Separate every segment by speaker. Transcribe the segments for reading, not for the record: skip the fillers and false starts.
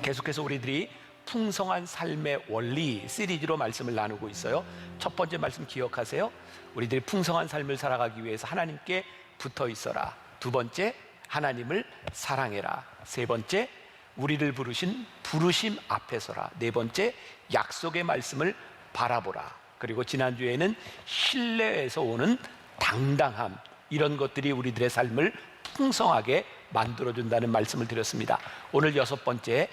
Speaker 1: 계속해서 우리들이 풍성한 삶의 원리 시리즈로 말씀을 나누고 있어요. 첫 번째 말씀 기억하세요. 우리들이 풍성한 삶을 살아가기 위해서 하나님께 붙어 있어라. 두 번째, 하나님을 사랑해라. 세 번째, 우리를 부르신 부르심 앞에 서라. 네 번째, 약속의 말씀을 바라보라. 그리고 지난주에는 신뢰에서 오는 당당함, 이런 것들이 우리들의 삶을 풍성하게 만들어준다는 말씀을 드렸습니다. 오늘 여섯 번째,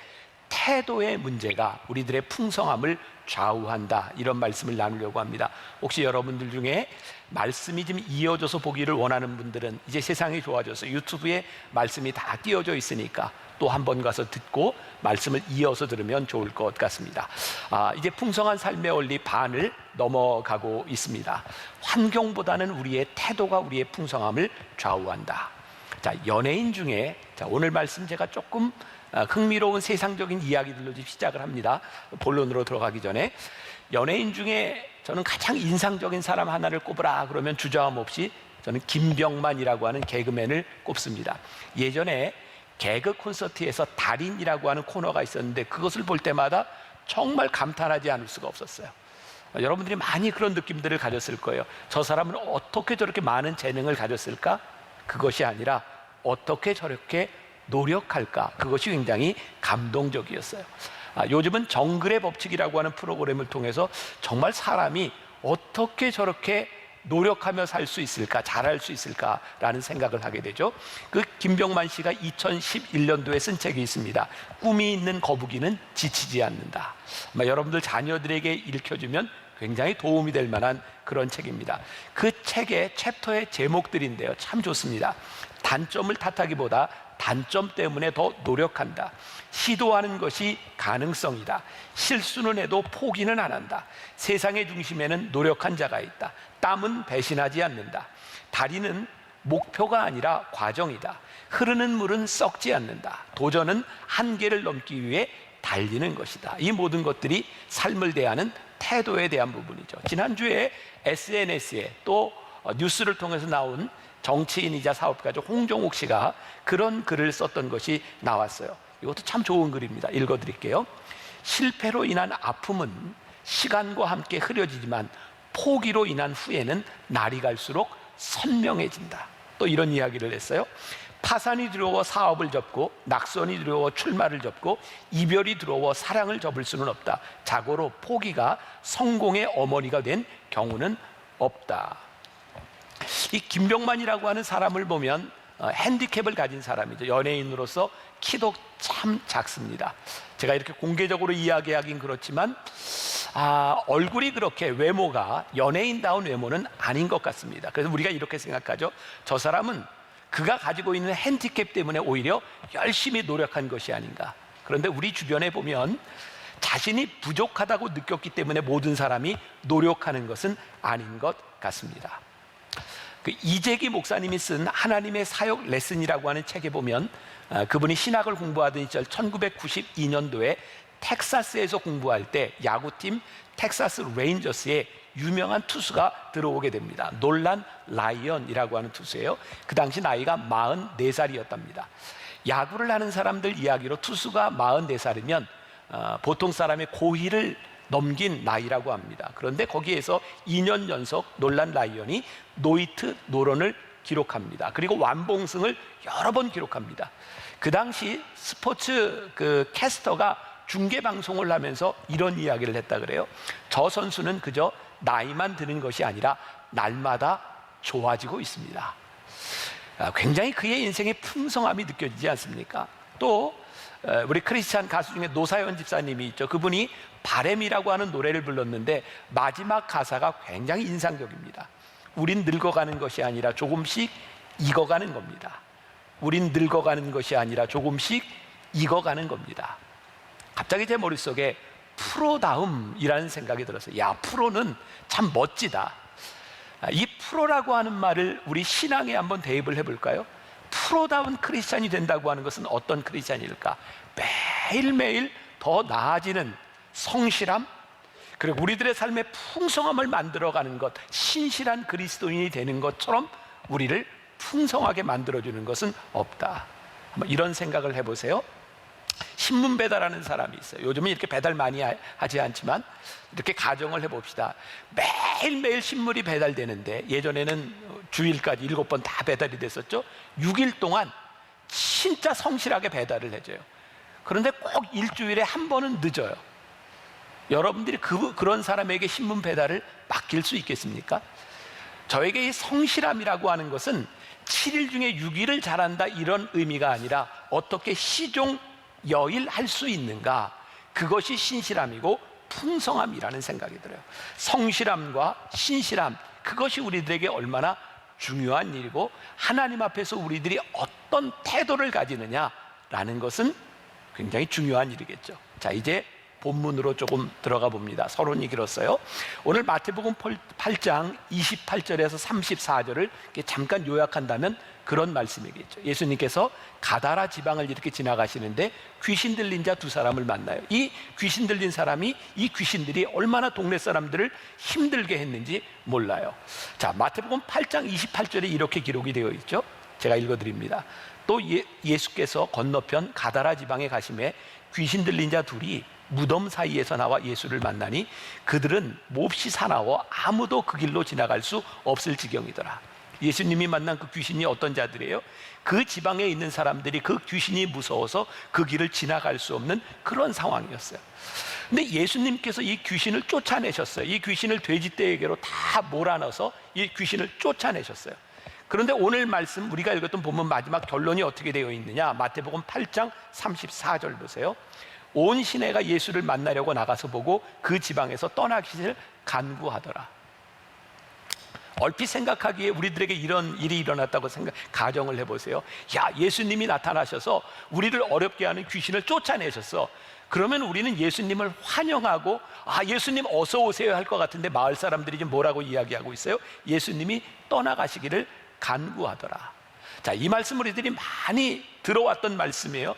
Speaker 1: 태도의 문제가 우리들의 풍성함을 좌우한다, 이런 말씀을 나누려고 합니다. 혹시 여러분들 중에 말씀이 좀 이어져서 보기를 원하는 분들은, 이제 세상이 좋아져서 유튜브에 말씀이 다 띄워져 있으니까 또 한 번 가서 듣고 말씀을 이어서 들으면 좋을 것 같습니다. 이제 풍성한 삶의 원리 반을 넘어가고 있습니다. 환경보다는 우리의 태도가 우리의 풍성함을 좌우한다. 자, 연예인 중에, 오늘 말씀 제가 조금 흥미로운 세상적인 이야기들로 시작을 합니다. 본론으로 들어가기 전에, 연예인 중에 저는 가장 인상적인 사람 하나를 꼽으라 그러면 주저함 없이 저는 김병만이라고 하는 개그맨을 꼽습니다. 예전에 개그 콘서트에서 달인이라고 하는 코너가 있었는데 그것을 볼 때마다 정말 감탄하지 않을 수가 없었어요. 여러분들이 많이 그런 느낌들을 가졌을 거예요. 저 사람은 어떻게 저렇게 많은 재능을 가졌을까? 그것이 아니라 어떻게 저렇게 노력할까? 그것이 굉장히 감동적이었어요. 요즘은 정글의 법칙이라고 하는 프로그램을 통해서 정말 사람이 어떻게 저렇게 노력하며 살 수 있을까, 잘할 수 있을까라는 생각을 하게 되죠. 그 김병만 씨가 2011년도에 쓴 책이 있습니다. 꿈이 있는 거북이는 지치지 않는다. 여러분들 자녀들에게 읽혀주면 굉장히 도움이 될 만한 그런 책입니다. 그 책의 챕터의 제목들인데요, 참 좋습니다. 단점을 탓하기보다 단점 때문에 더 노력한다. 시도하는 것이 가능성이다. 실수는 해도 포기는 안 한다. 세상의 중심에는 노력한 자가 있다. 땀은 배신하지 않는다. 다리는 목표가 아니라 과정이다. 흐르는 물은 썩지 않는다. 도전은 한계를 넘기 위해 달리는 것이다. 이 모든 것들이 삶을 대하는 태도에 대한 부분이죠. 지난주에 SNS에 또 뉴스를 통해서 나온 정치인이자 사업가죠, 홍종욱 씨가 그런 글을 썼던 것이 나왔어요. 이것도 참 좋은 글입니다. 읽어드릴게요. 실패로 인한 아픔은 시간과 함께 흐려지지만 포기로 인한 후에는 날이 갈수록 선명해진다. 또 이런 이야기를 했어요. 파산이 두려워 사업을 접고, 낙선이 두려워 출마를 접고, 이별이 두려워 사랑을 접을 수는 없다. 자고로 포기가 성공의 어머니가 된 경우는 없다. 이 김병만이라고 하는 사람을 보면 핸디캡을 가진 사람이죠. 연예인으로서 키도 참 작습니다. 제가 이렇게 공개적으로 이야기하긴 그렇지만 얼굴이 그렇게 외모가 연예인다운 외모는 아닌 것 같습니다. 그래서 우리가 이렇게 생각하죠. 저 사람은 그가 가지고 있는 핸디캡 때문에 오히려 열심히 노력한 것이 아닌가. 그런데 우리 주변에 보면 자신이 부족하다고 느꼈기 때문에 모든 사람이 노력하는 것은 아닌 것 같습니다. 그 이재기 목사님이 쓴 하나님의 사역 레슨이라고 하는 책에 보면 그분이 신학을 공부하던 시절 1992년도에 텍사스에서 공부할 때 야구팀 텍사스 레인저스에 유명한 투수가 들어오게 됩니다. 놀란 라이언이라고 하는 투수예요. 그 당시 나이가 44살이었답니다. 야구를 하는 사람들 이야기로 투수가 44살이면 보통 사람의 고희를 넘긴 나이라고 합니다. 그런데 거기에서 2년 연속 놀란 라이언이 노히트 노런을 기록합니다. 그리고 완봉승을 여러 번 기록합니다. 그 당시 스포츠 캐스터가 중계 방송을 하면서 이런 이야기를 했다 그래요. 저 선수는 그저 나이만 드는 것이 아니라 날마다 좋아지고 있습니다. 굉장히 그의 인생의 풍성함이 느껴지지 않습니까? 또 우리 크리스찬 가수 중에 노사연 집사님이 있죠. 그분이 바램이라고 하는 노래를 불렀는데 마지막 가사가 굉장히 인상적입니다. 우린 늙어가는 것이 아니라 조금씩 익어가는 겁니다. 우린 늙어가는 것이 아니라 조금씩 익어가는 겁니다. 갑자기 제 머릿속에 프로다움이라는 생각이 들었어요. 야, 프로는 참 멋지다. 이 프로라고 하는 말을 우리 신앙에 한번 대입을 해볼까요? 프로다운 크리스찬이 된다고 하는 것은 어떤 크리스찬일까? 매일매일 더 나아지는 성실함, 그리고 우리들의 삶의 풍성함을 만들어가는 것, 신실한 그리스도인이 되는 것처럼 우리를 풍성하게 만들어주는 것은 없다. 이런 생각을 해보세요. 신문 배달하는 사람이 있어요. 요즘은 이렇게 배달 많이 하지 않지만 이렇게 가정을 해봅시다. 매일매일 신문이 배달되는데 예전에는 주일까지 7번 다 배달이 됐었죠. 6일 동안 진짜 성실하게 배달을 해줘요. 그런데 꼭 일주일에 한 번은 늦어요. 여러분들이 그런 사람에게 신문 배달을 맡길 수 있겠습니까? 저에게 이 성실함이라고 하는 것은 7일 중에 6일을 잘한다 이런 의미가 아니라 어떻게 시종여일할 수 있는가, 그것이 신실함이고 풍성함이라는 생각이 들어요. 성실함과 신실함, 그것이 우리들에게 얼마나 중요한 일이고 하나님 앞에서 우리들이 어떤 태도를 가지느냐라는 것은 굉장히 중요한 일이겠죠. 자, 이제 본문으로 조금 들어가 봅니다. 서론이 길었어요. 오늘 마태복음 8장 28절에서 34절을 잠깐 요약한다면 그런 말씀이겠죠. 예수님께서 가다라 지방을 이렇게 지나가시는데 귀신 들린 자 두 사람을 만나요. 이 귀신 들린 사람이, 이 귀신들이 얼마나 동네 사람들을 힘들게 했는지 몰라요. 자, 마태복음 8장 28절에 이렇게 기록이 되어 있죠. 제가 읽어드립니다. 또 예수께서 건너편 가다라 지방에 가심에 귀신 들린 자 둘이 무덤 사이에서 나와 예수를 만나니 그들은 몹시 사나워 아무도 그 길로 지나갈 수 없을 지경이더라. 예수님이 만난 그 귀신이 어떤 자들이에요? 그 지방에 있는 사람들이 그 귀신이 무서워서 그 길을 지나갈 수 없는 그런 상황이었어요. 근데 예수님께서 이 귀신을 쫓아내셨어요. 이 귀신을 돼지떼에게로 다 몰아넣어서 이 귀신을 쫓아내셨어요. 그런데 오늘 말씀 우리가 읽었던 본문 마지막 결론이 어떻게 되어 있느냐? 마태복음 8장 34절 보세요. 온 시내가 예수를 만나려고 나가서 보고 그 지방에서 떠나기를 간구하더라. 얼핏 생각하기에 우리들에게 이런 일이 일어났다고 가정을 해보세요. 야, 예수님이 나타나셔서 우리를 어렵게 하는 귀신을 쫓아내셨어. 그러면 우리는 예수님을 환영하고 예수님 어서 오세요 할 것 같은데 마을 사람들이 지금 뭐라고 이야기하고 있어요? 예수님이 떠나가시기를 간구하더라. 자, 이 말씀 우리들이 많이 들어왔던 말씀이에요.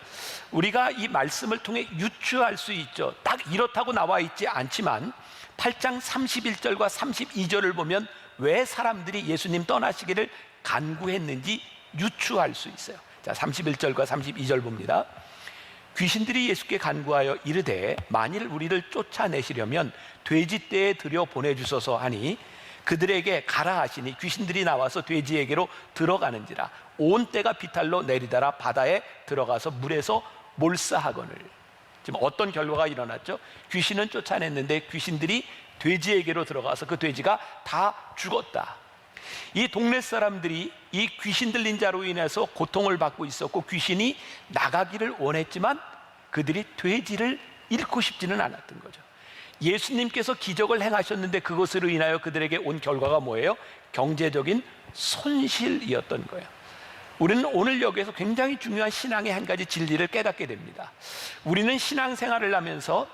Speaker 1: 우리가 이 말씀을 통해 유추할 수 있죠. 딱 이렇다고 나와 있지 않지만 8장 31절과 32절을 보면 왜 사람들이 예수님 떠나시기를 간구했는지 유추할 수 있어요. 자, 31절과 32절 봅니다. 귀신들이 예수께 간구하여 이르되 만일 우리를 쫓아내시려면 돼지떼에 들여 보내주소서 하니 그들에게 가라 하시니 귀신들이 나와서 돼지에게로 들어가는지라 온 떼가 비탈로 내리다라 바다에 들어가서 물에서 몰사하거늘. 지금 어떤 결과가 일어났죠? 귀신은 쫓아냈는데 귀신들이 돼지에게로 들어가서 그 돼지가 다 죽었다. 이 동네 사람들이 이 귀신 들린 자로 인해서 고통을 받고 있었고 귀신이 나가기를 원했지만 그들이 돼지를 잃고 싶지는 않았던 거죠. 예수님께서 기적을 행하셨는데 그것으로 인하여 그들에게 온 결과가 뭐예요? 경제적인 손실이었던 거예요. 우리는 오늘 여기에서 굉장히 중요한 신앙의 한 가지 진리를 깨닫게 됩니다. 우리는 신앙생활을 하면서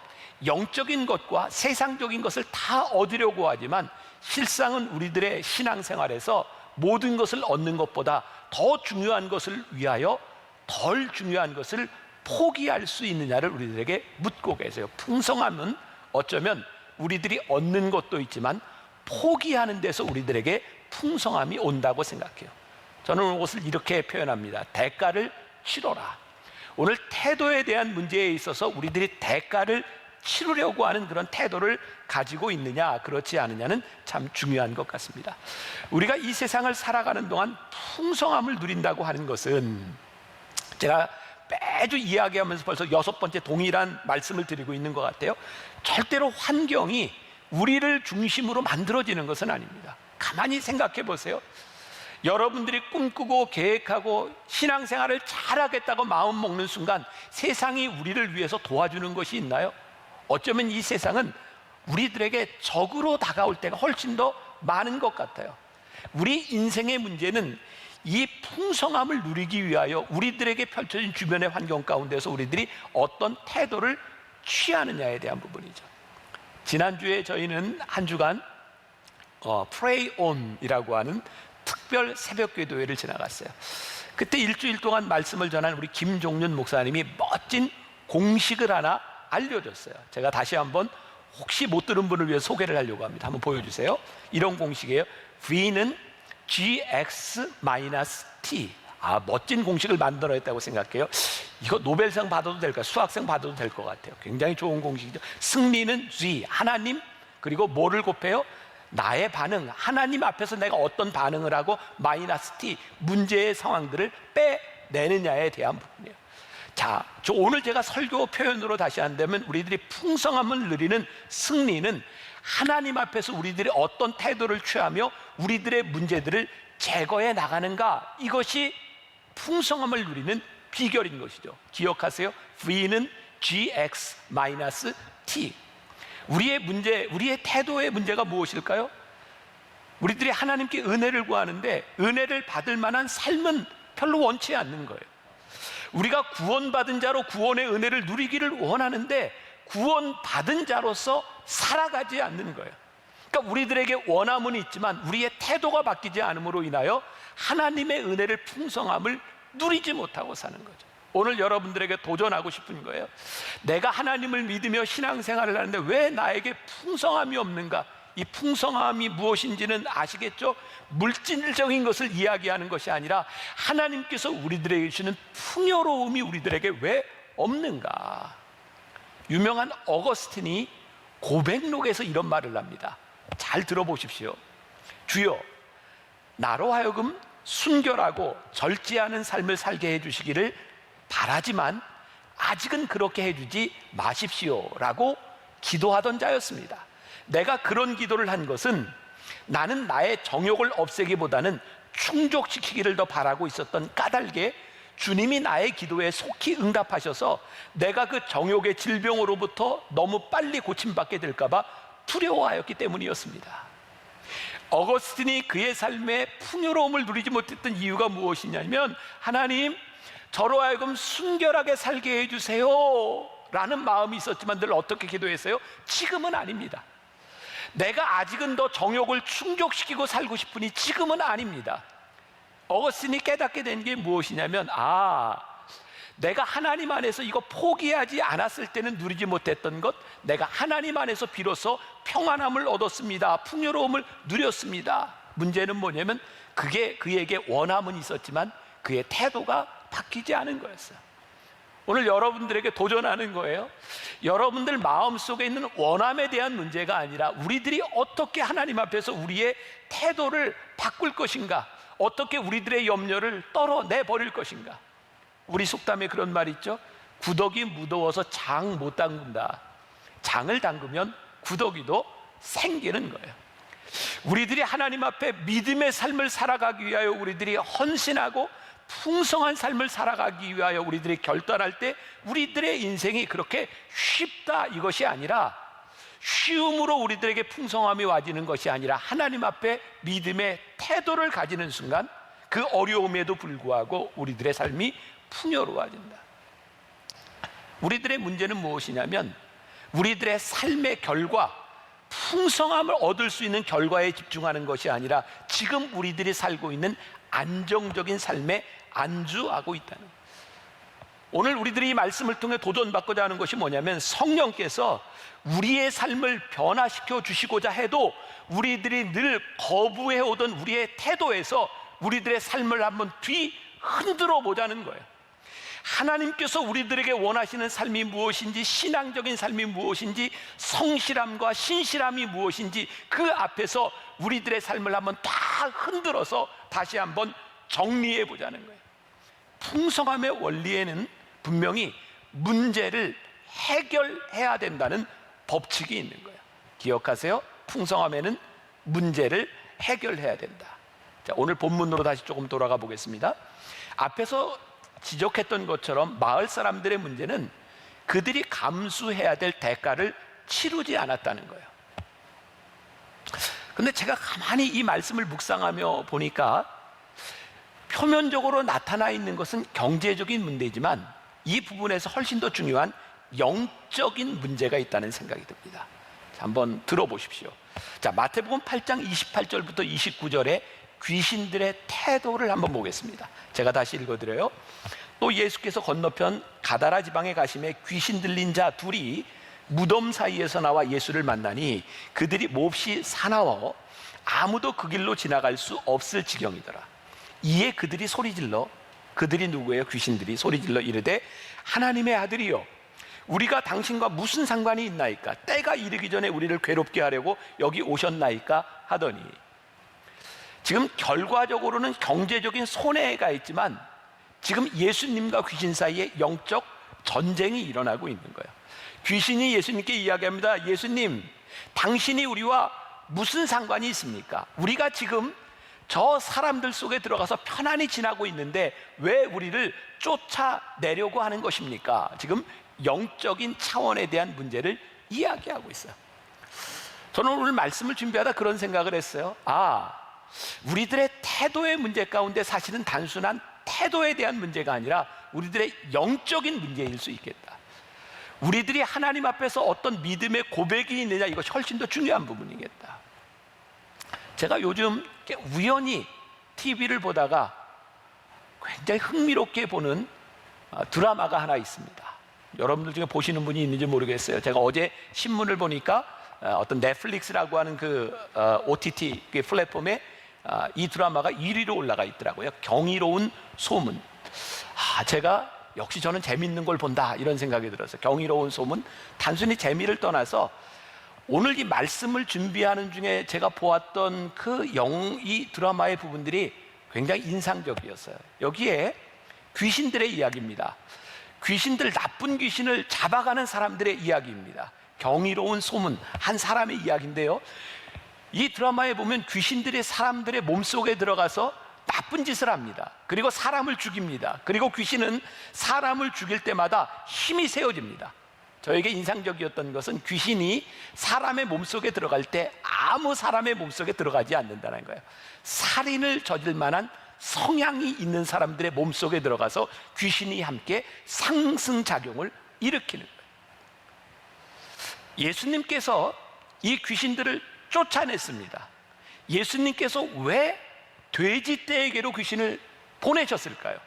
Speaker 1: 영적인 것과 세상적인 것을 다 얻으려고 하지만 실상은 우리들의 신앙생활에서 모든 것을 얻는 것보다 더 중요한 것을 위하여 덜 중요한 것을 포기할 수 있느냐를 우리들에게 묻고 계세요. 풍성함은 어쩌면 우리들이 얻는 것도 있지만 포기하는 데서 우리들에게 풍성함이 온다고 생각해요. 저는 오늘 것을 이렇게 표현합니다. 대가를 치러라. 오늘 태도에 대한 문제에 있어서 우리들이 대가를 치르려고 하는 그런 태도를 가지고 있느냐 그렇지 않느냐는 참 중요한 것 같습니다. 우리가 이 세상을 살아가는 동안 풍성함을 누린다고 하는 것은 제가 매주 이야기하면서 벌써 6번째 동일한 말씀을 드리고 있는 것 같아요. 절대로 환경이 우리를 중심으로 만들어지는 것은 아닙니다. 가만히 생각해 보세요. 여러분들이 꿈꾸고 계획하고 신앙생활을 잘하겠다고 마음 먹는 순간 세상이 우리를 위해서 도와주는 것이 있나요? 어쩌면 이 세상은 우리들에게 적으로 다가올 때가 훨씬 더 많은 것 같아요. 우리 인생의 문제는 이 풍성함을 누리기 위하여 우리들에게 펼쳐진 주변의 환경 가운데서 우리들이 어떤 태도를 취하느냐에 대한 부분이죠. 지난주에 저희는 한 주간 Pray On이라고 하는 특별 새벽기도회를 지나갔어요. 그때 일주일 동안 말씀을 전한 우리 김종윤 목사님이 멋진 공식을 하나 알려줬어요. 제가 다시 한번 혹시 못 들은 분을 위해 소개를 하려고 합니다. 한번 보여주세요. 이런 공식이에요. V는 GX-T. 멋진 공식을 만들어냈다고 생각해요. 이거 노벨상 받아도 될까요? 수학상 받아도 될 것 같아요. 굉장히 좋은 공식이죠. 승리는 G, 하나님, 그리고 뭐를 곱해요? 나의 반응, 하나님 앞에서 내가 어떤 반응을 하고 마이너스 T, 문제의 상황들을 빼내느냐에 대한 부분이에요. 자, 오늘 제가 설교 표현으로 다시 한다면 우리들이 풍성함을 누리는 승리는 하나님 앞에서 우리들이 어떤 태도를 취하며 우리들의 문제들을 제거해 나가는가, 이것이 풍성함을 누리는 비결인 것이죠. 기억하세요. V는 GX-T. 우리의 문제, 우리의 태도의 문제가 무엇일까요? 우리들이 하나님께 은혜를 구하는데 은혜를 받을 만한 삶은 별로 원치 않는 거예요. 우리가 구원받은 자로 구원의 은혜를 누리기를 원하는데 구원받은 자로서 살아가지 않는 거예요. 그러니까 우리들에게 원함은 있지만 우리의 태도가 바뀌지 않음으로 인하여 하나님의 은혜를, 풍성함을 누리지 못하고 사는 거죠. 오늘 여러분들에게 도전하고 싶은 거예요. 내가 하나님을 믿으며 신앙생활을 하는데 왜 나에게 풍성함이 없는가? 이 풍성함이 무엇인지는 아시겠죠? 물질적인 것을 이야기하는 것이 아니라 하나님께서 우리들에게 주시는 풍요로움이 우리들에게 왜 없는가? 유명한 어거스틴이 고백록에서 이런 말을 합니다. 잘 들어보십시오. 주여, 나로 하여금 순결하고 절제하는 삶을 살게 해주시기를 바라지만 아직은 그렇게 해주지 마십시오 라고 기도하던 자였습니다. 내가 그런 기도를 한 것은 나는 나의 정욕을 없애기보다는 충족시키기를 더 바라고 있었던 까닭에 주님이 나의 기도에 속히 응답하셔서 내가 그 정욕의 질병으로부터 너무 빨리 고침받게 될까 봐 두려워하였기 때문이었습니다. 어거스틴이 그의 삶에 풍요로움을 누리지 못했던 이유가 무엇이냐면, 하나님, 저로 하여금 순결하게 살게 해주세요 라는 마음이 있었지만 늘 어떻게 기도했어요? 지금은 아닙니다. 내가 아직은 더 정욕을 충족시키고 살고 싶으니 지금은 아닙니다. 어거스틴이 깨닫게 된 게 무엇이냐면, 내가 하나님 안에서 이거 포기하지 않았을 때는 누리지 못했던 것, 내가 하나님 안에서 비로소 평안함을 얻었습니다. 풍요로움을 누렸습니다. 문제는 뭐냐면 그게 그에게 원함은 있었지만 그의 태도가 바뀌지 않은 거였어요. 오늘 여러분들에게 도전하는 거예요. 여러분들 마음속에 있는 원함에 대한 문제가 아니라 우리들이 어떻게 하나님 앞에서 우리의 태도를 바꿀 것인가, 어떻게 우리들의 염려를 떨어내버릴 것인가. 우리 속담에 그런 말 있죠. 구더기 무더워서 장 못 담근다. 장을 담그면 구더기도 생기는 거예요. 우리들이 하나님 앞에 믿음의 삶을 살아가기 위하여 우리들이 헌신하고 풍성한 삶을 살아가기 위하여 우리들이 결단할 때 우리들의 인생이 그렇게 쉽다, 이것이 아니라 쉬움으로 우리들에게 풍성함이 와지는 것이 아니라 하나님 앞에 믿음의 태도를 가지는 순간 그 어려움에도 불구하고 우리들의 삶이 풍요로워진다. 우리들의 문제는 무엇이냐면 우리들의 삶의 결과, 풍성함을 얻을 수 있는 결과에 집중하는 것이 아니라 지금 우리들이 살고 있는 안정적인 삶에 안주하고 있다는 거예요. 오늘 우리들이 이 말씀을 통해 도전받고자 하는 것이 뭐냐면, 성령께서 우리의 삶을 변화시켜 주시고자 해도 우리들이 늘 거부해 오던 우리의 태도에서 우리들의 삶을 한번 흔들어 보자는 거예요. 하나님께서 우리들에게 원하시는 삶이 무엇인지, 신앙적인 삶이 무엇인지, 성실함과 신실함이 무엇인지 그 앞에서 우리들의 삶을 한번 다 흔들어서 다시 한번 정리해 보자는 거예요. 풍성함의 원리에는 분명히 문제를 해결해야 된다는 법칙이 있는 거예요. 기억하세요. 풍성함에는 문제를 해결해야 된다. 자, 오늘 본문으로 다시 조금 돌아가 보겠습니다. 앞에서 지적했던 것처럼 마을 사람들의 문제는 그들이 감수해야 될 대가를 치르지 않았다는 거예요. 근데 제가 가만히 이 말씀을 묵상하며 보니까 표면적으로 나타나 있는 것은 경제적인 문제이지만 이 부분에서 훨씬 더 중요한 영적인 문제가 있다는 생각이 듭니다. 자, 한번 들어보십시오. 자, 마태복음 8장 28절부터 29절에 귀신들의 태도를 한번 보겠습니다. 제가 다시 읽어드려요. 또 예수께서 건너편 가다라 지방에 가심에 귀신 들린 자 둘이 무덤 사이에서 나와 예수를 만나니 그들이 몹시 사나워 아무도 그 길로 지나갈 수 없을 지경이더라. 이에 그들이 소리질러 그들이 누구예요? 귀신들이 소리질러 이르되 하나님의 아들이요 우리가 당신과 무슨 상관이 있나이까? 때가 이르기 전에 우리를 괴롭게 하려고 여기 오셨나이까? 하더니, 지금 결과적으로는 경제적인 손해가 있지만 지금 예수님과 귀신 사이에 영적 전쟁이 일어나고 있는 거예요. 귀신이 예수님께 이야기합니다. 예수님, 당신이 우리와 무슨 상관이 있습니까? 우리가 지금 저 사람들 속에 들어가서 편안히 지나고 있는데 왜 우리를 쫓아내려고 하는 것입니까? 지금 영적인 차원에 대한 문제를 이야기하고 있어요. 저는 오늘 말씀을 준비하다 그런 생각을 했어요. 우리들의 태도의 문제 가운데 사실은 단순한 태도에 대한 문제가 아니라 우리들의 영적인 문제일 수 있겠다. 우리들이 하나님 앞에서 어떤 믿음의 고백이 있느냐, 이것이 훨씬 더 중요한 부분이겠다. 제가 요즘 우연히 TV를 보다가 굉장히 흥미롭게 보는 드라마가 하나 있습니다. 여러분들 중에 보시는 분이 있는지 모르겠어요. 제가 어제 신문을 보니까 어떤 넷플릭스라고 하는 그 OTT 플랫폼에 이 드라마가 1위로 올라가 있더라고요. 경이로운 소문. 제가 역시 저는 재밌는 걸 본다 이런 생각이 들었어요. 경이로운 소문. 단순히 재미를 떠나서 오늘 이 말씀을 준비하는 중에 제가 보았던 이 드라마의 부분들이 굉장히 인상적이었어요. 여기에 귀신들의 이야기입니다. 귀신들, 나쁜 귀신을 잡아가는 사람들의 이야기입니다. 경이로운 소문, 한 사람의 이야기인데요, 이 드라마에 보면 귀신들이 사람들의 몸속에 들어가서 나쁜 짓을 합니다. 그리고 사람을 죽입니다. 그리고 귀신은 사람을 죽일 때마다 힘이 세워집니다. 저에게 인상적이었던 것은 귀신이 사람의 몸속에 들어갈 때 아무 사람의 몸속에 들어가지 않는다는 거예요. 살인을 저질 만한 성향이 있는 사람들의 몸속에 들어가서 귀신이 함께 상승작용을 일으키는 거예요. 예수님께서 이 귀신들을 쫓아냈습니다. 예수님께서 왜 돼지떼에게로 귀신을 보내셨을까요?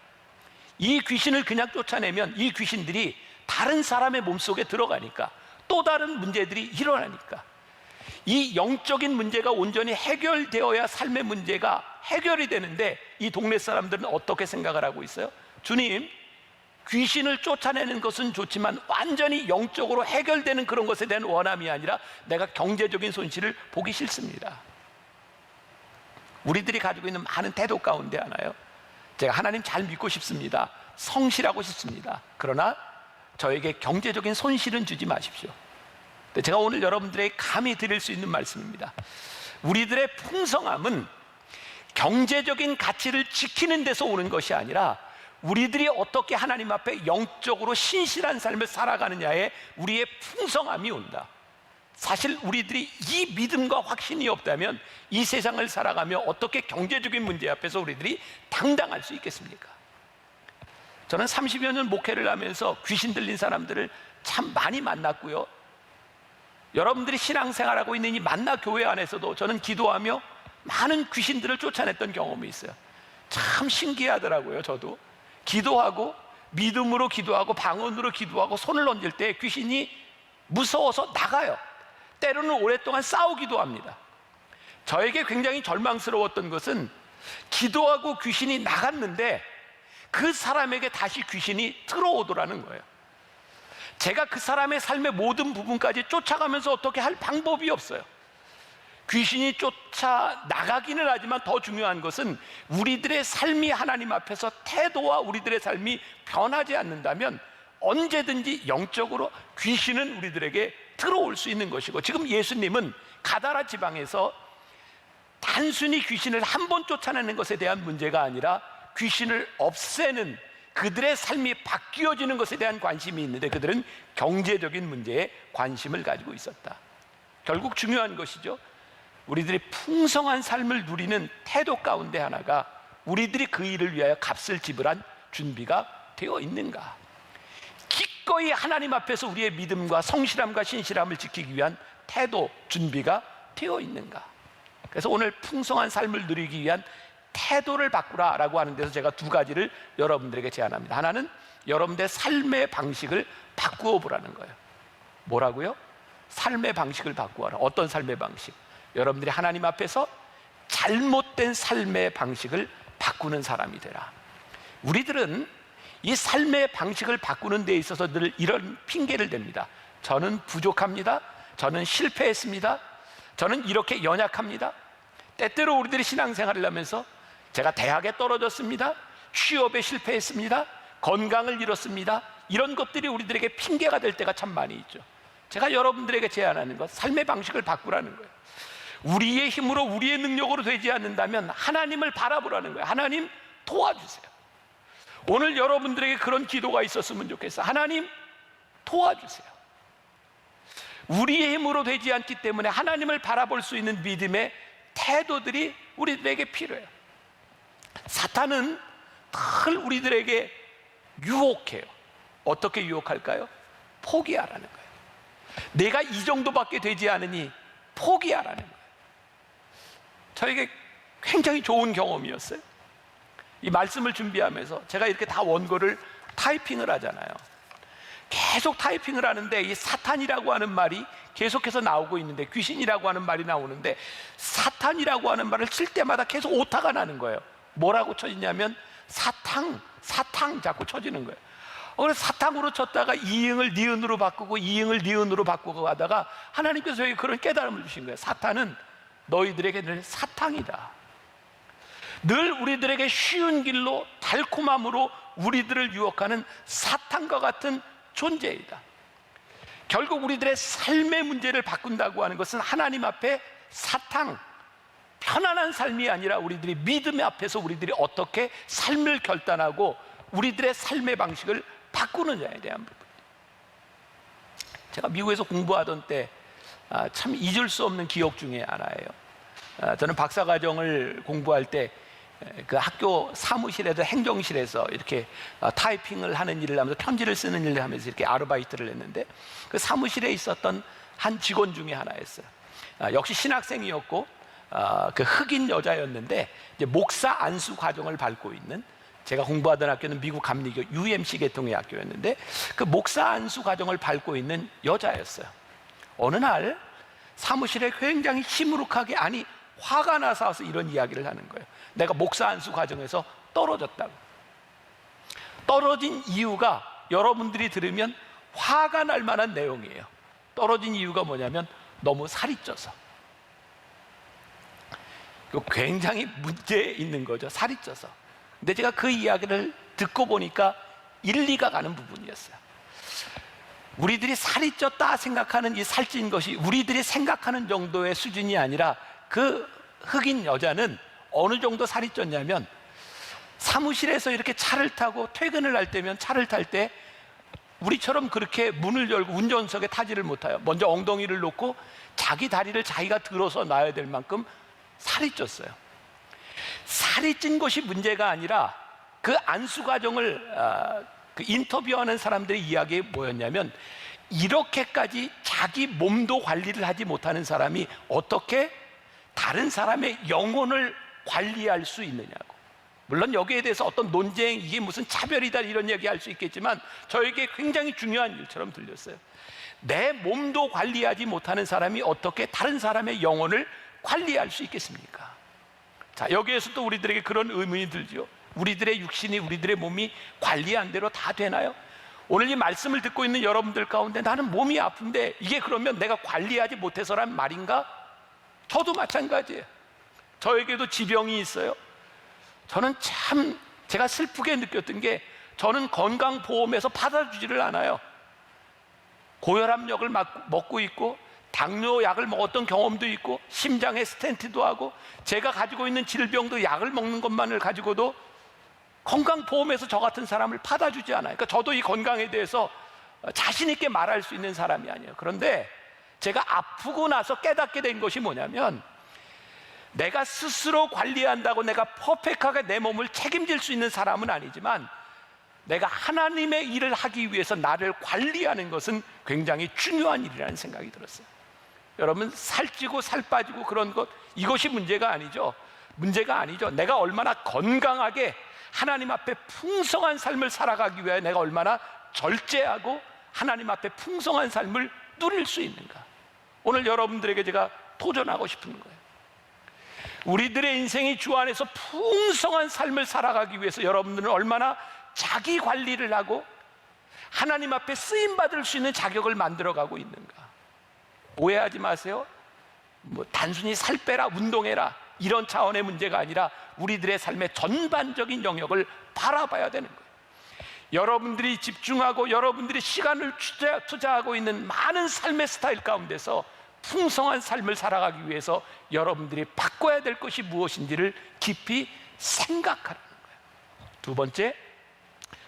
Speaker 1: 이 귀신을 그냥 쫓아내면 이 귀신들이 다른 사람의 몸속에 들어가니까 또 다른 문제들이 일어나니까, 이 영적인 문제가 온전히 해결되어야 삶의 문제가 해결이 되는데 이 동네 사람들은 어떻게 생각을 하고 있어요? 주님, 귀신을 쫓아내는 것은 좋지만 완전히 영적으로 해결되는 그런 것에 대한 원함이 아니라 내가 경제적인 손실을 보기 싫습니다. 우리들이 가지고 있는 많은 태도 가운데 하나요, 제가 하나님 잘 믿고 싶습니다, 성실하고 싶습니다. 그러나 저에게 경제적인 손실은 주지 마십시오. 제가 오늘 여러분들에게 감히 드릴 수 있는 말씀입니다. 우리들의 풍성함은 경제적인 가치를 지키는 데서 오는 것이 아니라 우리들이 어떻게 하나님 앞에 영적으로 신실한 삶을 살아가느냐에 우리의 풍성함이 온다. 사실 우리들이 이 믿음과 확신이 없다면 이 세상을 살아가며 어떻게 경제적인 문제 앞에서 우리들이 당당할 수 있겠습니까? 저는 30여 년 목회를 하면서 귀신 들린 사람들을 참 많이 만났고요, 여러분들이 신앙생활하고 있는 이 만나 교회 안에서도 저는 기도하며 많은 귀신들을 쫓아냈던 경험이 있어요. 참 신기하더라고요. 저도 기도하고 믿음으로 기도하고 방언으로 기도하고 손을 얹을 때 귀신이 무서워서 나가요. 때로는 오랫동안 싸우기도 합니다. 저에게 굉장히 절망스러웠던 것은 기도하고 귀신이 나갔는데 그 사람에게 다시 귀신이 들어오더라는 거예요. 제가 그 사람의 삶의 모든 부분까지 쫓아가면서 어떻게 할 방법이 없어요. 귀신이 쫓아나가기는 하지만 더 중요한 것은 우리들의 삶이 하나님 앞에서 태도와 우리들의 삶이 변하지 않는다면 언제든지 영적으로 귀신은 우리들에게 들어올 수 있는 것이고, 지금 예수님은 가다라 지방에서 단순히 귀신을 한 번 쫓아내는 것에 대한 문제가 아니라 귀신을 없애는 그들의 삶이 바뀌어지는 것에 대한 관심이 있는데 그들은 경제적인 문제에 관심을 가지고 있었다. 결국 중요한 것이죠. 우리들이 풍성한 삶을 누리는 태도 가운데 하나가 우리들이 그 일을 위하여 값을 지불한 준비가 되어 있는가, 기꺼이 하나님 앞에서 우리의 믿음과 성실함과 신실함을 지키기 위한 태도, 준비가 되어 있는가. 그래서 오늘 풍성한 삶을 누리기 위한 태도를 바꾸라라고 하는 데서 제가 두 가지를 여러분들에게 제안합니다. 하나는 여러분들의 삶의 방식을 바꾸어 보라는 거예요. 뭐라고요? 삶의 방식을 바꾸어라. 어떤 삶의 방식? 여러분들이 하나님 앞에서 잘못된 삶의 방식을 바꾸는 사람이 되라. 우리들은 이 삶의 방식을 바꾸는 데 있어서 늘 이런 핑계를 댑니다. 저는 부족합니다. 저는 실패했습니다. 저는 이렇게 연약합니다. 때때로 우리들이 신앙생활을 하면서 제가 대학에 떨어졌습니다. 취업에 실패했습니다. 건강을 잃었습니다. 이런 것들이 우리들에게 핑계가 될 때가 참 많이 있죠. 제가 여러분들에게 제안하는 것, 삶의 방식을 바꾸라는 거예요. 우리의 힘으로, 우리의 능력으로 되지 않는다면 하나님을 바라보라는 거예요. 하나님 도와주세요. 오늘 여러분들에게 그런 기도가 있었으면 좋겠어요. 하나님 도와주세요. 우리의 힘으로 되지 않기 때문에 하나님을 바라볼 수 있는 믿음의 태도들이 우리들에게 필요해요. 사탄은 늘 우리들에게 유혹해요. 어떻게 유혹할까요? 포기하라는 거예요. 내가 이 정도밖에 되지 않으니 포기하라는 거예요. 저에게 굉장히 좋은 경험이었어요. 이 말씀을 준비하면서 제가 이렇게 다 원고를 타이핑을 하잖아요. 계속 타이핑을 하는데 이 사탄이라고 하는 말이 계속해서 나오고 있는데, 귀신이라고 하는 말이 나오는데, 사탄이라고 하는 말을 칠 때마다 계속 오타가 나는 거예요. 뭐라고 쳐지냐면 사탕 자꾸 쳐지는 거예요. 그래서 사탕으로 쳤다가 이응을 니은으로 바꾸고 이응을 니은으로 바꾸고 하다가 하나님께서 저에게 그런 깨달음을 주신 거예요. 사탄은 너희들에게 늘 사탕이다. 늘 우리들에게 쉬운 길로 달콤함으로 우리들을 유혹하는 사탄과 같은 존재이다. 결국 우리들의 삶의 문제를 바꾼다고 하는 것은 하나님 앞에 사탕, 편안한 삶이 아니라 우리들이 믿음 앞에서 우리들이 어떻게 삶을 결단하고 우리들의 삶의 방식을 바꾸느냐에 대한 부분. 제가 미국에서 공부하던 때 참 잊을 수 없는 기억 중에 하나예요. 저는 박사과정을 공부할 때 그 학교 사무실에서 행정실에서 이렇게 타이핑을 하는 일을 하면서 편지를 쓰는 일을 하면서 이렇게 아르바이트를 했는데, 그 사무실에 있었던 한 직원 중에 하나였어요. 역시 신학생이었고 그 흑인 여자였는데 이제 목사 안수 과정을 밟고 있는, 제가 공부하던 학교는 미국 감리교 UMC 계통의 학교였는데 그 목사 안수 과정을 밟고 있는 여자였어요. 어느 날 사무실에 굉장히 시무룩하게, 아니 화가 나서 와서 이런 이야기를 하는 거예요. 내가 목사 안수 과정에서 떨어졌다고. 떨어진 이유가 여러분들이 들으면 화가 날 만한 내용이에요. 떨어진 이유가 뭐냐면 너무 살이 쪄서. 굉장히 문제 있는 거죠. 살이 쪄서. 근데 제가 그 이야기를 듣고 보니까 일리가 가는 부분이었어요. 우리들이 살이 쪘다 생각하는 이 살찐 것이 우리들이 생각하는 정도의 수준이 아니라, 그 흑인 여자는 어느 정도 살이 쪘냐면 사무실에서 이렇게 차를 타고 퇴근을 할 때면 차를 탈 때 우리처럼 그렇게 문을 열고 운전석에 타지를 못해요. 먼저 엉덩이를 놓고 자기 다리를 자기가 들어서 놔야 될 만큼 살이 쪘어요. 살이 찐 것이 문제가 아니라 그 안수 과정을 그 인터뷰하는 사람들의 이야기가 뭐였냐면, 이렇게까지 자기 몸도 관리를 하지 못하는 사람이 어떻게 다른 사람의 영혼을 관리할 수 있느냐고. 물론 여기에 대해서 어떤 논쟁, 이게 무슨 차별이다 이런 얘기 할 수 있겠지만 저에게 굉장히 중요한 일처럼 들렸어요. 내 몸도 관리하지 못하는 사람이 어떻게 다른 사람의 영혼을 관리할 수 있겠습니까? 자, 여기에서 또 우리들에게 그런 의문이 들죠. 우리들의 육신이, 우리들의 몸이 관리한 대로 다 되나요? 오늘 이 말씀을 듣고 있는 여러분들 가운데 나는 몸이 아픈데 이게 그러면 내가 관리하지 못해서란 말인가? 저도 마찬가지예요. 저에게도 지병이 있어요. 저는 참 제가 슬프게 느꼈던 게, 저는 건강보험에서 받아주지를 않아요. 고혈압약을 먹고 있고 당뇨 약을 먹었던 경험도 있고 심장에 스텐트도 하고 제가 가지고 있는 질병도 약을 먹는 것만을 가지고도 건강보험에서 저 같은 사람을 받아주지 않아요. 그러니까 저도 이 건강에 대해서 자신 있게 말할 수 있는 사람이 아니에요. 그런데 제가 아프고 나서 깨닫게 된 것이 뭐냐면, 내가 스스로 관리한다고 내가 퍼펙트하게 내 몸을 책임질 수 있는 사람은 아니지만, 내가 하나님의 일을 하기 위해서 나를 관리하는 것은 굉장히 중요한 일이라는 생각이 들었어요. 여러분, 살찌고 살 빠지고 그런 것, 이것이 문제가 아니죠. 문제가 아니죠. 내가 얼마나 건강하게 하나님 앞에 풍성한 삶을 살아가기 위해 내가 얼마나 절제하고 하나님 앞에 풍성한 삶을 누릴 수 있는가. 오늘 여러분들에게 제가 도전하고 싶은 거예요. 우리들의 인생이 주 안에서 풍성한 삶을 살아가기 위해서 여러분들은 얼마나 자기 관리를 하고 하나님 앞에 쓰임받을 수 있는 자격을 만들어가고 있는가. 오해하지 마세요. 단순히 살 빼라, 운동해라 이런 차원의 문제가 아니라 우리들의 삶의 전반적인 영역을 바라봐야 되는 거예요. 여러분들이 집중하고 여러분들이 시간을 투자하고 있는 많은 삶의 스타일 가운데서 풍성한 삶을 살아가기 위해서 여러분들이 바꿔야 될 것이 무엇인지를 깊이 생각하라는 거예요. 두 번째,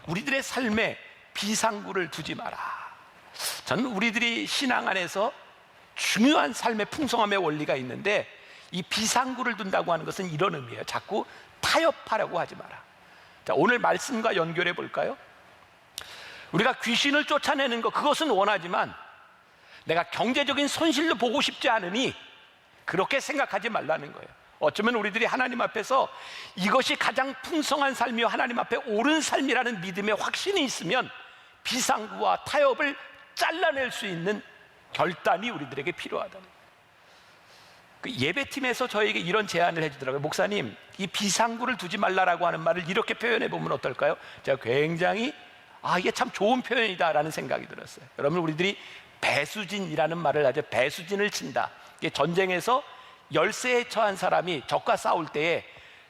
Speaker 1: 우리들의 삶에 비상구를 두지 마라. 저는 우리들이 신앙 안에서 중요한 삶의 풍성함의 원리가 있는데, 이 비상구를 둔다고 하는 것은 이런 의미예요. 자꾸 타협하려고 하지 마라. 자, 오늘 말씀과 연결해 볼까요? 우리가 귀신을 쫓아내는 것, 그것은 원하지만 내가 경제적인 손실도 보고 싶지 않으니 그렇게 생각하지 말라는 거예요. 어쩌면 우리들이 하나님 앞에서 이것이 가장 풍성한 삶이요 하나님 앞에 옳은 삶이라는 믿음의 확신이 있으면 비상구와 타협을 잘라낼 수 있는 결단이 우리들에게 필요하다는 거예요. 그 예배팀에서 저에게 이런 제안을 해주더라고요. 목사님, 이 비상구를 두지 말라라고 하는 말을 이렇게 표현해 보면 어떨까요? 제가 굉장히 이게 참 좋은 표현이다 라는 생각이 들었어요. 여러분, 우리들이 배수진이라는 말을 하죠. 배수진을 친다. 이게 전쟁에서 열세에 처한 사람이 적과 싸울 때에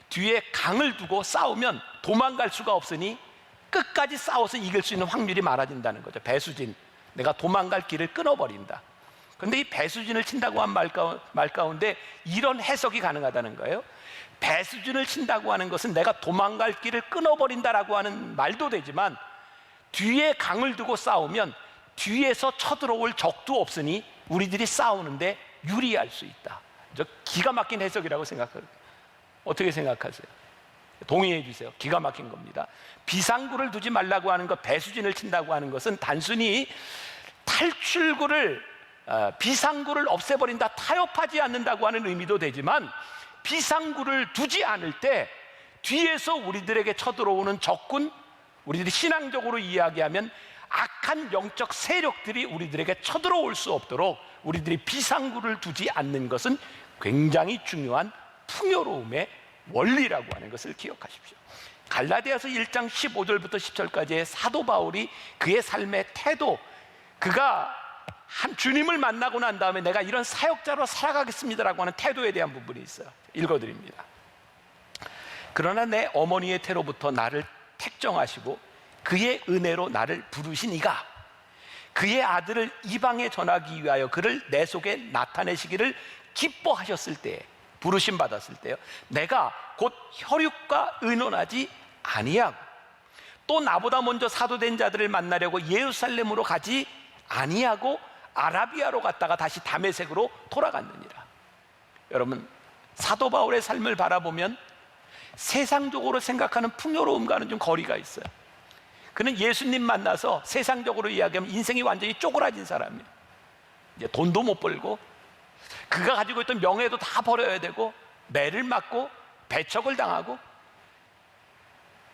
Speaker 1: 뒤에 강을 두고 싸우면 도망갈 수가 없으니 끝까지 싸워서 이길 수 있는 확률이 많아진다는 거죠. 배수진, 내가 도망갈 길을 끊어버린다. 그런데 이 배수진을 친다고 한 말 가운데 이런 해석이 가능하다는 거예요. 배수진을 친다고 하는 것은 내가 도망갈 길을 끊어버린다라고 하는 말도 되지만, 뒤에 강을 두고 싸우면 뒤에서 쳐들어올 적도 없으니 우리들이 싸우는데 유리할 수 있다. 저 기가 막힌 해석이라고 생각해요. 어떻게 생각하세요? 동의해 주세요. 기가 막힌 겁니다. 비상구를 두지 말라고 하는 것, 배수진을 친다고 하는 것은 단순히 탈출구를, 비상구를 없애버린다, 타협하지 않는다고 하는 의미도 되지만, 비상구를 두지 않을 때 뒤에서 우리들에게 쳐들어오는 적군, 우리들이 신앙적으로 이야기하면 악한 영적 세력들이 우리들에게 쳐들어올 수 없도록 우리들이 비상구를 두지 않는 것은 굉장히 중요한 풍요로움의 원리라고 하는 것을 기억하십시오. 갈라디아서 1장 15절부터 10절까지의 사도 바울이 그의 삶의 태도, 그가 한 주님을 만나고 난 다음에 내가 이런 사역자로 살아가겠습니다라고 하는 태도에 대한 부분이 있어요. 읽어드립니다. 그러나 내 어머니의 태로부터 나를 택정하시고 그의 은혜로 나를 부르신 이가 그의 아들을 이방에 전하기 위하여 그를 내 속에 나타내시기를 기뻐하셨을 때에, 부르심 받았을 때요, 내가 곧 혈육과 의논하지 아니하고 또 나보다 먼저 사도된 자들을 만나려고 예루살렘으로 가지 아니하고 아라비아로 갔다가 다시 다메섹으로 돌아갔느니라. 여러분, 사도 바울의 삶을 바라보면 세상적으로 생각하는 풍요로움과는 좀 거리가 있어요. 그는 예수님 만나서 세상적으로 이야기하면 인생이 완전히 쪼그라진 사람이에요. 이제 돈도 못 벌고 그가 가지고 있던 명예도 다 버려야 되고 매를 맞고 배척을 당하고.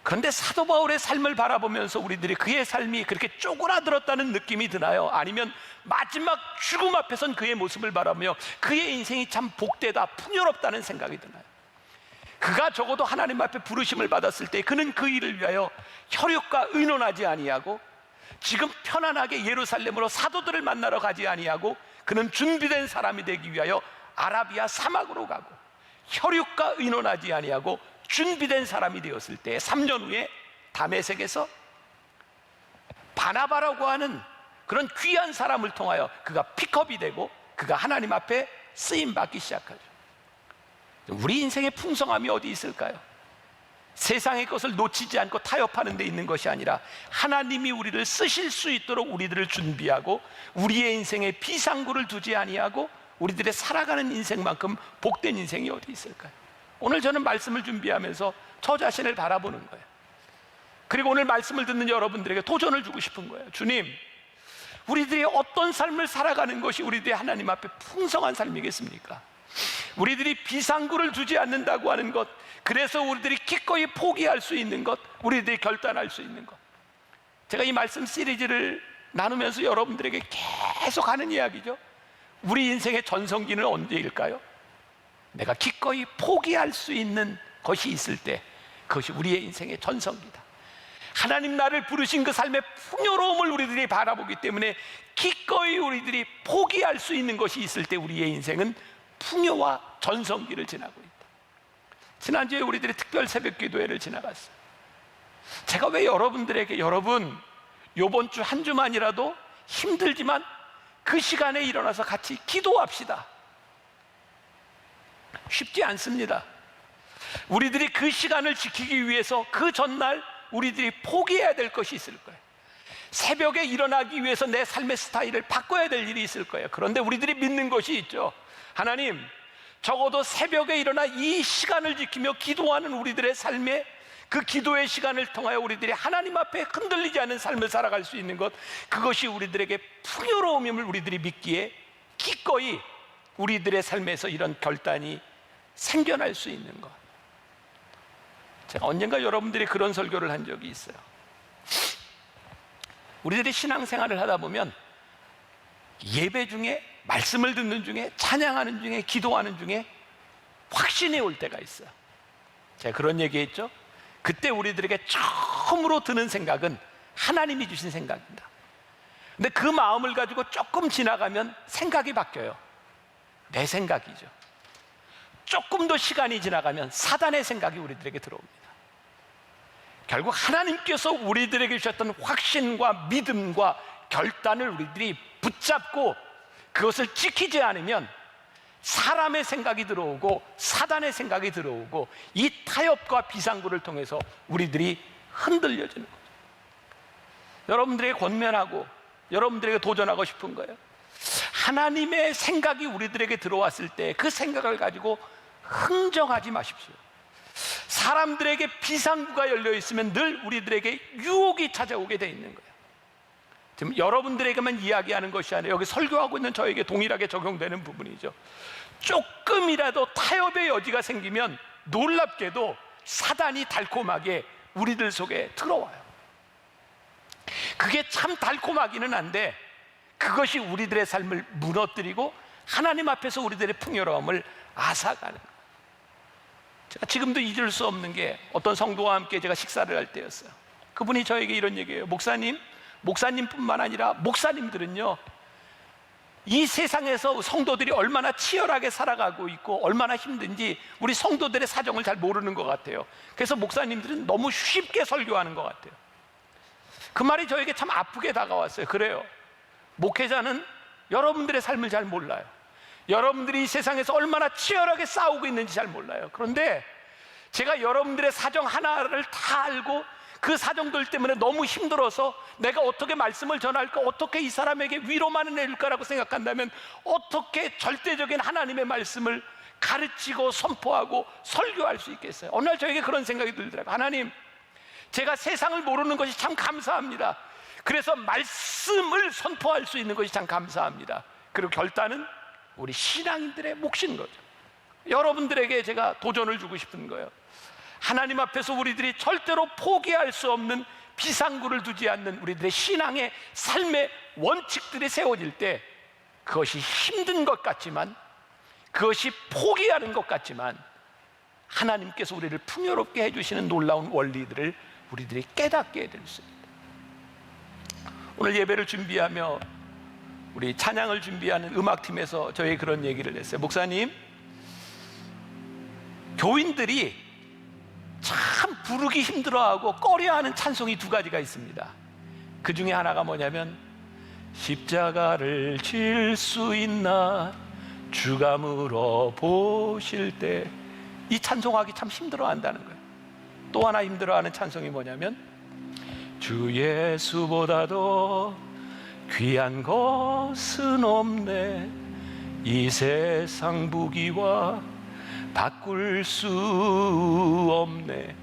Speaker 1: 그런데 사도 바울의 삶을 바라보면서 우리들이 그의 삶이 그렇게 쪼그라들었다는 느낌이 드나요? 아니면 마지막 죽음 앞에선 그의 모습을 바라보며 그의 인생이 참 복되다, 풍요롭다는 생각이 드나요? 그가 적어도 하나님 앞에 부르심을 받았을 때 그는 그 일을 위하여 혈육과 의논하지 아니하고 지금 편안하게 예루살렘으로 사도들을 만나러 가지 아니하고 그는 준비된 사람이 되기 위하여 아라비아 사막으로 가고 혈육과 의논하지 아니하고 준비된 사람이 되었을 때 3년 후에 다메섹에서 바나바라고 하는 그런 귀한 사람을 통하여 그가 픽업이 되고 그가 하나님 앞에 쓰임받기 시작하죠. 우리 인생의 풍성함이 어디 있을까요? 세상의 것을 놓치지 않고 타협하는 데 있는 것이 아니라 하나님이 우리를 쓰실 수 있도록 우리들을 준비하고 우리의 인생에 비상구를 두지 아니하고 우리들의 살아가는 인생만큼 복된 인생이 어디 있을까요? 오늘 저는 말씀을 준비하면서 저 자신을 바라보는 거예요. 그리고 오늘 말씀을 듣는 여러분들에게 도전을 주고 싶은 거예요. 주님, 우리들이 어떤 삶을 살아가는 것이 우리들이 하나님 앞에 풍성한 삶이겠습니까? 우리들이 비상구를 두지 않는다고 하는 것, 그래서 우리들이 기꺼이 포기할 수 있는 것, 우리들이 결단할 수 있는 것. 제가 이 말씀 시리즈를 나누면서 여러분들에게 계속 하는 이야기죠. 우리 인생의 전성기는 언제일까요? 내가 기꺼이 포기할 수 있는 것이 있을 때 그것이 우리의 인생의 전성기다. 하나님 나를 부르신 그 삶의 풍요로움을 우리들이 바라보기 때문에 기꺼이 우리들이 포기할 수 있는 것이 있을 때 우리의 인생은 풍요와 전성기를 지나고 있다. 지난주에 우리들이 특별 새벽 기도회를 지나갔어요. 제가 왜 여러분들에게 여러분 요번 주 한 주만이라도 힘들지만 그 시간에 일어나서 같이 기도합시다. 쉽지 않습니다. 우리들이 그 시간을 지키기 위해서 그 전날 우리들이 포기해야 될 것이 있을 거예요. 새벽에 일어나기 위해서 내 삶의 스타일을 바꿔야 될 일이 있을 거예요. 그런데 우리들이 믿는 것이 있죠. 하나님, 적어도 새벽에 일어나 이 시간을 지키며 기도하는 우리들의 삶에 그 기도의 시간을 통하여 우리들이 하나님 앞에 흔들리지 않은 삶을 살아갈 수 있는 것, 그것이 우리들에게 풍요로움임을 우리들이 믿기에 기꺼이 우리들의 삶에서 이런 결단이 생겨날 수 있는 것. 제가 언젠가 여러분들이 그런 설교를 한 적이 있어요. 우리들이 신앙생활을 하다 보면 예배 중에, 말씀을 듣는 중에, 찬양하는 중에, 기도하는 중에 확신이 올 때가 있어요. 제가 그런 얘기했죠. 그때 우리들에게 처음으로 드는 생각은 하나님이 주신 생각입니다. 근데 그 마음을 가지고 조금 지나가면 생각이 바뀌어요. 내 생각이죠. 조금 더 시간이 지나가면 사단의 생각이 우리들에게 들어옵니다. 결국 하나님께서 우리들에게 주셨던 확신과 믿음과 결단을 우리들이 붙잡고 그것을 지키지 않으면 사람의 생각이 들어오고 사단의 생각이 들어오고 이 타협과 비상구를 통해서 우리들이 흔들려지는 거죠. 여러분들에게 권면하고 여러분들에게 도전하고 싶은 거예요. 하나님의 생각이 우리들에게 들어왔을 때 그 생각을 가지고 흥정하지 마십시오. 사람들에게 비상구가 열려 있으면 늘 우리들에게 유혹이 찾아오게 돼 있는 거예요. 지금 여러분들에게만 이야기하는 것이 아니라 여기 설교하고 있는 저에게 동일하게 적용되는 부분이죠. 조금이라도 타협의 여지가 생기면 놀랍게도 사단이 달콤하게 우리들 속에 들어와요. 그게 참 달콤하기는 한데 그것이 우리들의 삶을 무너뜨리고 하나님 앞에서 우리들의 풍요로움을 앗아가는 거예요. 제가 지금도 잊을 수 없는 게 어떤 성도와 함께 제가 식사를 할 때였어요. 그분이 저에게 이런 얘기예요. 목사님뿐만 아니라 목사님들은요, 이 세상에서 성도들이 얼마나 치열하게 살아가고 있고 얼마나 힘든지 우리 성도들의 사정을 잘 모르는 것 같아요. 그래서 목사님들은 너무 쉽게 설교하는 것 같아요. 그 말이 저에게 참 아프게 다가왔어요. 그래요. 목회자는 여러분들의 삶을 잘 몰라요. 여러분들이 이 세상에서 얼마나 치열하게 싸우고 있는지 잘 몰라요. 그런데 제가 여러분들의 사정 하나를 다 알고 그 사정들 때문에 너무 힘들어서 내가 어떻게 말씀을 전할까, 어떻게 이 사람에게 위로만을 해줄까라고 생각한다면 어떻게 절대적인 하나님의 말씀을 가르치고 선포하고 설교할 수 있겠어요? 어느 날 저에게 그런 생각이 들더라고요. 하나님, 제가 세상을 모르는 것이 참 감사합니다. 그래서 말씀을 선포할 수 있는 것이 참 감사합니다. 그리고 결단은 우리 신앙인들의 몫인 거죠. 여러분들에게 제가 도전을 주고 싶은 거예요. 하나님 앞에서 우리들이 절대로 포기할 수 없는 비상구를 두지 않는 우리들의 신앙의 삶의 원칙들이 세워질 때 그것이 힘든 것 같지만, 그것이 포기하는 것 같지만 하나님께서 우리를 풍요롭게 해주시는 놀라운 원리들을 우리들이 깨닫게 될 수 있습니다. 오늘 예배를 준비하며 우리 찬양을 준비하는 음악팀에서 저에게 그런 얘기를 했어요. 목사님, 교인들이 참 부르기 힘들어하고 꺼려하는 찬송이 두 가지가 있습니다. 그 중에 하나가 뭐냐면 십자가를 질 수 있나 주가 물어보실 때, 이 찬송하기 참 힘들어한다는 거예요. 또 하나 힘들어하는 찬송이 뭐냐면 주 예수보다도 귀한 것은 없네, 이 세상 부귀와 바꿀 수 없네.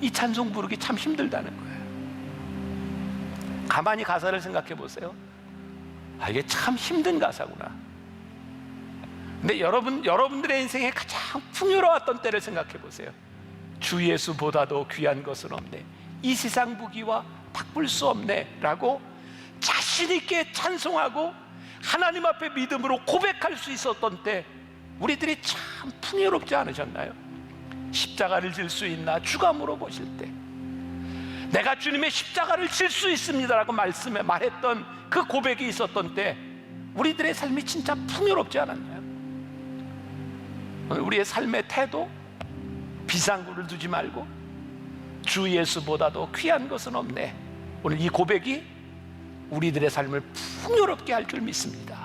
Speaker 1: 이 찬송 부르기 참 힘들다는 거예요. 가만히 가사를 생각해 보세요. 이게 참 힘든 가사구나. 근데 여러분들의 인생에 가장 풍요로웠던 때를 생각해 보세요. 주 예수보다도 귀한 것은 없네, 이 세상 부귀와 바꿀 수 없네 라고 자신 있게 찬송하고 하나님 앞에 믿음으로 고백할 수 있었던 때, 우리들이 참 풍요롭지 않으셨나요? 십자가를 질 수 있나 주가 물어보실 때 내가 주님의 십자가를 질 수 있습니다라고 말했던 그 고백이 있었던 때 우리들의 삶이 진짜 풍요롭지 않았나요? 오늘 우리의 삶의 태도, 비상구를 두지 말고 주 예수보다도 귀한 것은 없네. 오늘 이 고백이 우리들의 삶을 풍요롭게 할 줄 믿습니다.